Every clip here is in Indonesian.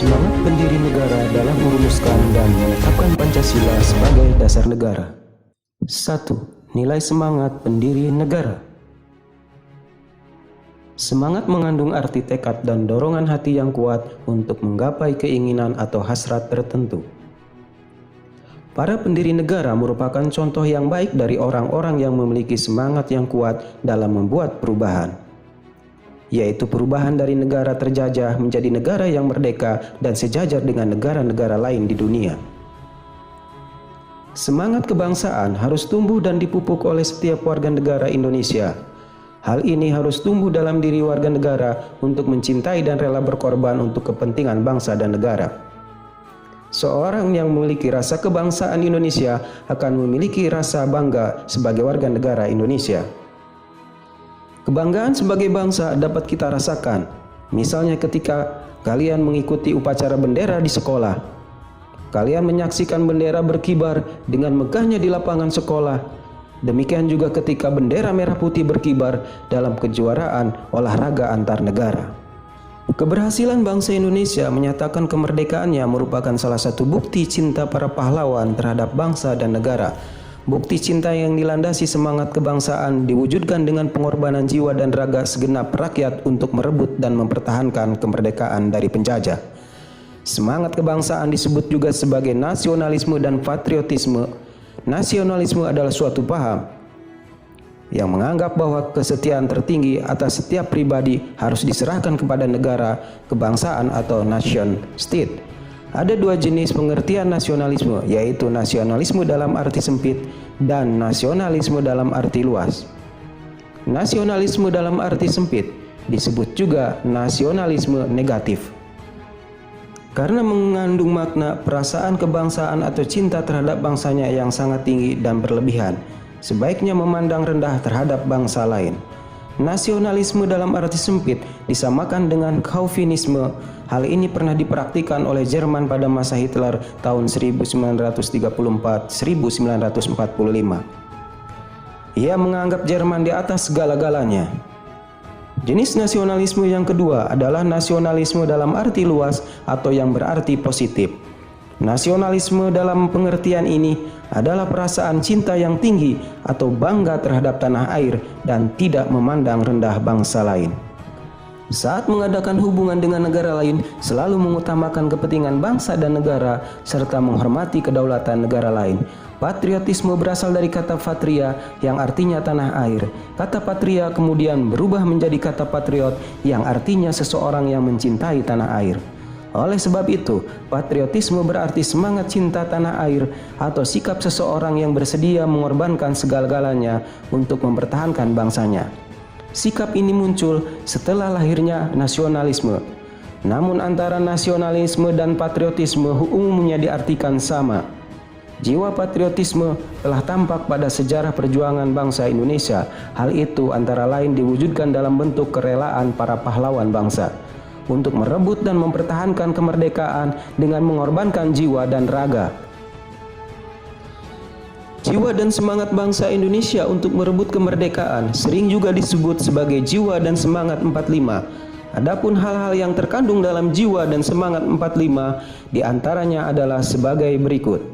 Semangat pendiri negara dalam merumuskan dan menetapkan Pancasila sebagai dasar negara. 1. Nilai semangat pendiri negara. Semangat mengandung arti tekad dan dorongan hati yang kuat untuk menggapai keinginan atau hasrat tertentu. Para pendiri negara merupakan contoh yang baik dari orang-orang yang memiliki semangat yang kuat dalam membuat perubahan, yaitu perubahan dari negara terjajah menjadi negara yang merdeka dan sejajar dengan negara-negara lain di dunia. Semangat kebangsaan harus tumbuh dan dipupuk oleh setiap warga negara Indonesia. Hal ini harus tumbuh dalam diri warga negara untuk mencintai dan rela berkorban untuk kepentingan bangsa dan negara. Seorang yang memiliki rasa kebangsaan Indonesia akan memiliki rasa bangga sebagai warga negara Indonesia. Kebanggaan sebagai bangsa dapat kita rasakan, misalnya ketika kalian mengikuti upacara bendera di sekolah. Kalian menyaksikan bendera berkibar dengan megahnya di lapangan sekolah. Demikian juga ketika bendera merah putih berkibar dalam kejuaraan olahraga antar negara. Keberhasilan bangsa Indonesia menyatakan kemerdekaannya merupakan salah satu bukti cinta para pahlawan terhadap bangsa dan negara. Bukti cinta yang dilandasi semangat kebangsaan diwujudkan dengan pengorbanan jiwa dan raga segenap rakyat untuk merebut dan mempertahankan kemerdekaan dari penjajah. Semangat kebangsaan disebut juga sebagai nasionalisme dan patriotisme. Nasionalisme adalah suatu paham yang menganggap bahwa kesetiaan tertinggi atas setiap pribadi harus diserahkan kepada negara, kebangsaan atau nation state. Ada dua jenis pengertian nasionalisme, yaitu nasionalisme dalam arti sempit dan nasionalisme dalam arti luas. Nasionalisme dalam arti sempit disebut juga nasionalisme negatif, karena mengandung makna perasaan kebangsaan atau cinta terhadap bangsanya yang sangat tinggi dan berlebihan, sebaiknya memandang rendah terhadap bangsa lain. Nasionalisme dalam arti sempit disamakan dengan Calvinisme. Hal ini pernah dipraktikkan oleh Jerman pada masa Hitler tahun 1934-1945. Ia menganggap Jerman di atas segala-galanya. Jenis nasionalisme yang kedua adalah nasionalisme dalam arti luas atau yang berarti positif. Nasionalisme dalam pengertian ini adalah perasaan cinta yang tinggi atau bangga terhadap tanah air dan tidak memandang rendah bangsa lain. Saat mengadakan hubungan dengan negara lain, selalu mengutamakan kepentingan bangsa dan negara serta menghormati kedaulatan negara lain. Patriotisme berasal dari kata patria yang artinya tanah air. Kata patria kemudian berubah menjadi kata patriot yang artinya seseorang yang mencintai tanah air. Oleh sebab itu, patriotisme berarti semangat cinta tanah air atau sikap seseorang yang bersedia mengorbankan segala-galanya untuk mempertahankan bangsanya. Sikap ini muncul setelah lahirnya nasionalisme. Namun antara nasionalisme dan patriotisme umumnya diartikan sama. Jiwa patriotisme telah tampak pada sejarah perjuangan bangsa Indonesia. Hal itu antara lain diwujudkan dalam bentuk kerelaan para pahlawan bangsa untuk merebut dan mempertahankan kemerdekaan dengan mengorbankan jiwa dan raga. Jiwa dan semangat bangsa Indonesia untuk merebut kemerdekaan sering juga disebut sebagai jiwa dan semangat 45. Adapun hal-hal yang terkandung dalam jiwa dan semangat 45 diantaranya adalah sebagai berikut.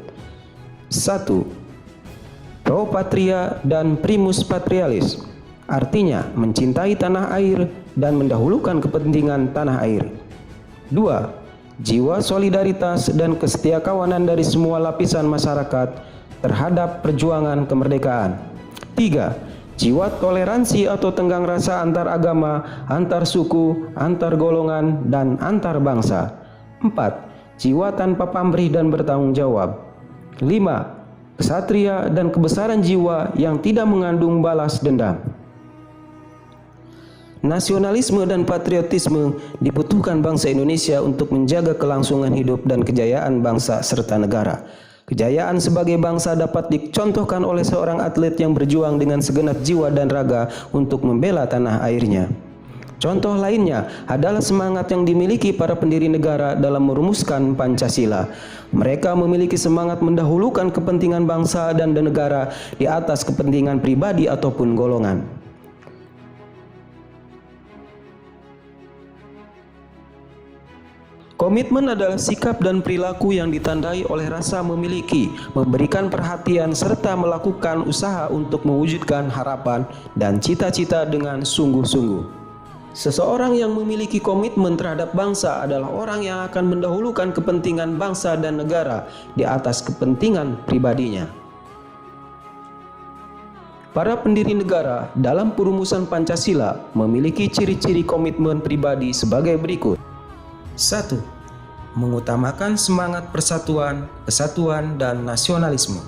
1. Pro patria dan primus patrialis, artinya mencintai tanah air dan mendahulukan kepentingan tanah air. 2. Jiwa solidaritas dan kesetiakawanan dari semua lapisan masyarakat terhadap perjuangan kemerdekaan. 3. Jiwa toleransi atau tenggang rasa antar agama, antar suku, antar golongan, dan antar bangsa. 4. Jiwa tanpa pamrih dan bertanggung jawab. 5. Kesatria dan kebesaran jiwa yang tidak mengandung balas dendam. Nasionalisme dan patriotisme dibutuhkan bangsa Indonesia untuk menjaga kelangsungan hidup dan kejayaan bangsa serta negara. Kejayaan sebagai bangsa dapat dicontohkan oleh seorang atlet yang berjuang dengan segenap jiwa dan raga untuk membela tanah airnya. Contoh lainnya adalah semangat yang dimiliki para pendiri negara dalam merumuskan Pancasila. Mereka memiliki semangat mendahulukan kepentingan bangsa dan negara di atas kepentingan pribadi ataupun golongan. Komitmen adalah sikap dan perilaku yang ditandai oleh rasa memiliki, memberikan perhatian, serta melakukan usaha untuk mewujudkan harapan dan cita-cita dengan sungguh-sungguh. Seseorang yang memiliki komitmen terhadap bangsa adalah orang yang akan mendahulukan kepentingan bangsa dan negara di atas kepentingan pribadinya. Para pendiri negara dalam perumusan Pancasila memiliki ciri-ciri komitmen pribadi sebagai berikut. 1. Mengutamakan semangat persatuan, kesatuan, dan nasionalisme.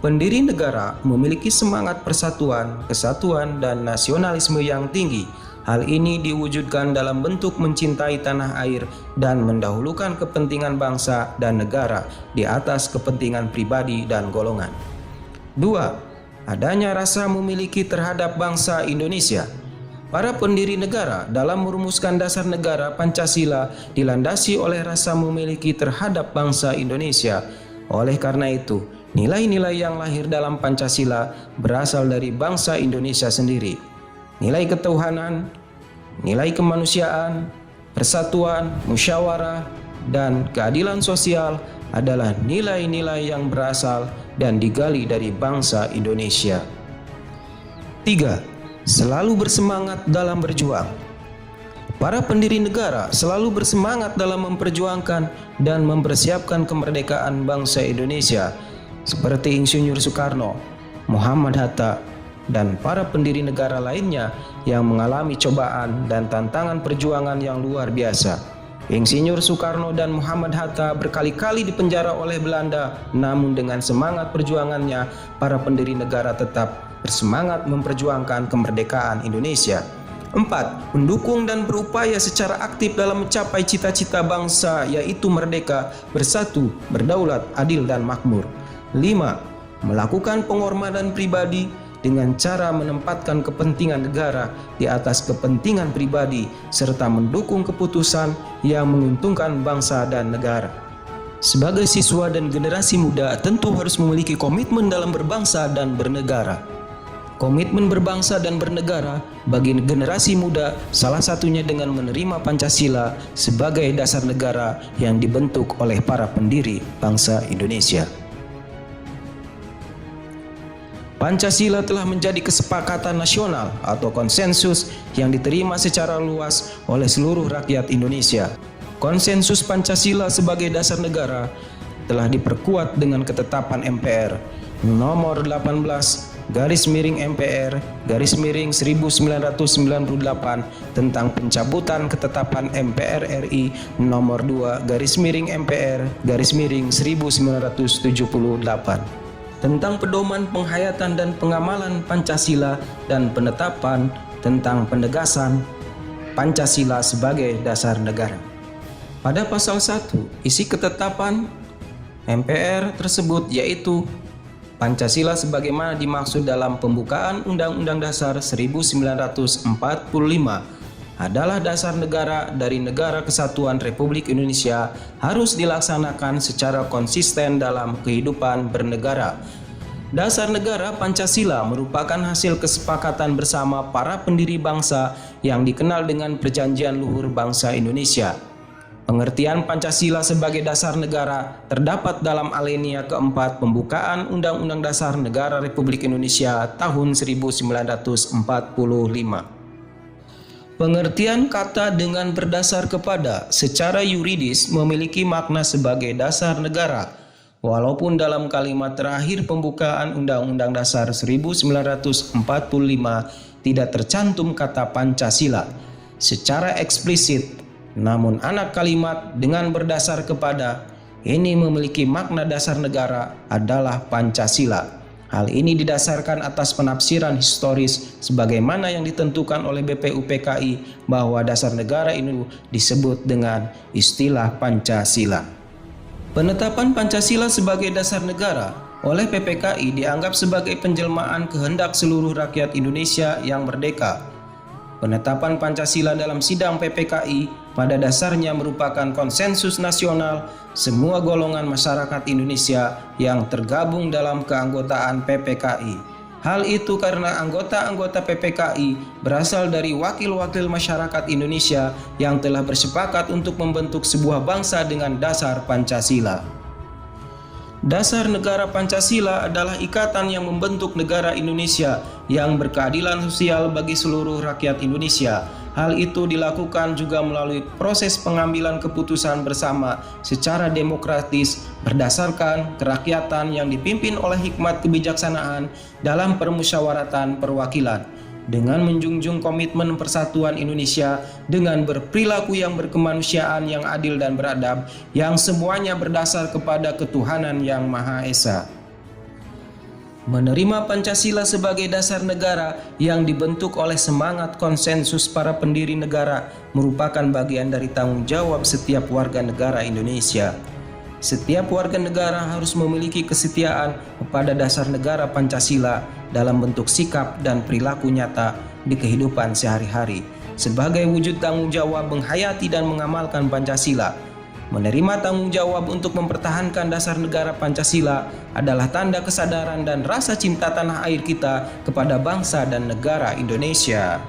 Pendiri negara memiliki semangat persatuan, kesatuan, dan nasionalisme yang tinggi. Hal ini diwujudkan dalam bentuk mencintai tanah air dan mendahulukan kepentingan bangsa dan negara di atas kepentingan pribadi dan golongan. 2. Adanya rasa memiliki terhadap bangsa Indonesia. Para pendiri negara dalam merumuskan dasar negara Pancasila dilandasi oleh rasa memiliki terhadap bangsa Indonesia. Oleh karena itu, nilai-nilai yang lahir dalam Pancasila berasal dari bangsa Indonesia sendiri. Nilai ketuhanan, nilai kemanusiaan, persatuan, musyawarah, dan keadilan sosial adalah nilai-nilai yang berasal dan digali dari bangsa Indonesia. 3. Selalu bersemangat dalam berjuang. Para pendiri negara selalu bersemangat dalam memperjuangkan dan mempersiapkan kemerdekaan bangsa Indonesia, seperti Insinyur Soekarno, Muhammad Hatta, dan para pendiri negara lainnya yang mengalami cobaan dan tantangan perjuangan yang luar biasa. Insinyur Soekarno dan Muhammad Hatta berkali-kali dipenjara oleh Belanda, namun dengan semangat perjuangannya, para pendiri negara tetap bersemangat memperjuangkan kemerdekaan Indonesia. 4. Mendukung dan berupaya secara aktif dalam mencapai cita-cita bangsa, yaitu merdeka, bersatu, berdaulat, adil, dan makmur. 5. Melakukan pengorbanan pribadi dengan cara menempatkan kepentingan negara di atas kepentingan pribadi, serta mendukung keputusan yang menguntungkan bangsa dan negara. Sebagai siswa dan generasi muda tentu harus memiliki komitmen dalam berbangsa dan bernegara. Komitmen berbangsa dan bernegara bagi generasi muda salah satunya dengan menerima Pancasila sebagai dasar negara yang dibentuk oleh para pendiri bangsa Indonesia. Pancasila telah menjadi kesepakatan nasional atau konsensus yang diterima secara luas oleh seluruh rakyat Indonesia. Konsensus Pancasila sebagai dasar negara telah diperkuat dengan ketetapan MPR nomor 18/MPR/1998 tentang pencabutan ketetapan MPR RI nomor 2/MPR/1978 tentang pedoman penghayatan dan pengamalan Pancasila dan penetapan tentang penegasan Pancasila sebagai dasar negara. Pada pasal 1, isi ketetapan MPR tersebut yaitu Pancasila sebagaimana dimaksud dalam pembukaan Undang-Undang Dasar 1945 adalah dasar negara dari Negara Kesatuan Republik Indonesia, harus dilaksanakan secara konsisten dalam kehidupan bernegara. Dasar negara Pancasila merupakan hasil kesepakatan bersama para pendiri bangsa yang dikenal dengan Perjanjian Luhur Bangsa Indonesia. Pengertian Pancasila sebagai dasar negara terdapat dalam alinea keempat pembukaan Undang-Undang Dasar Negara Republik Indonesia tahun 1945. Pengertian kata dengan berdasar kepada secara yuridis memiliki makna sebagai dasar negara, walaupun dalam kalimat terakhir pembukaan Undang-Undang Dasar 1945 tidak tercantum kata Pancasila secara eksplisit. Namun anak kalimat dengan berdasar kepada ini memiliki makna dasar negara adalah Pancasila. Hal ini didasarkan atas penafsiran historis sebagaimana yang ditentukan oleh BPUPKI bahwa dasar negara ini disebut dengan istilah Pancasila. Penetapan Pancasila sebagai dasar negara oleh PPKI dianggap sebagai penjelmaan kehendak seluruh rakyat Indonesia yang merdeka. Penetapan Pancasila dalam sidang PPKI pada dasarnya merupakan konsensus nasional semua golongan masyarakat Indonesia yang tergabung dalam keanggotaan PPKI. Hal itu karena anggota-anggota PPKI berasal dari wakil-wakil masyarakat Indonesia yang telah bersepakat untuk membentuk sebuah bangsa dengan dasar Pancasila. Dasar negara Pancasila adalah ikatan yang membentuk negara Indonesia yang berkeadilan sosial bagi seluruh rakyat Indonesia. Hal itu dilakukan juga melalui proses pengambilan keputusan bersama secara demokratis berdasarkan kerakyatan yang dipimpin oleh hikmat kebijaksanaan dalam permusyawaratan perwakilan, dengan menjunjung komitmen persatuan Indonesia dengan berperilaku yang berkemanusiaan, yang adil dan beradab, yang semuanya berdasar kepada ketuhanan yang Maha Esa. Menerima Pancasila sebagai dasar negara yang dibentuk oleh semangat konsensus para pendiri negara merupakan bagian dari tanggung jawab setiap warga negara Indonesia. Setiap warga negara harus memiliki kesetiaan kepada dasar negara Pancasila dalam bentuk sikap dan perilaku nyata di kehidupan sehari-hari sebagai wujud tanggung jawab menghayati dan mengamalkan Pancasila. Menerima tanggung jawab untuk mempertahankan dasar negara Pancasila adalah tanda kesadaran dan rasa cinta tanah air kita kepada bangsa dan negara Indonesia.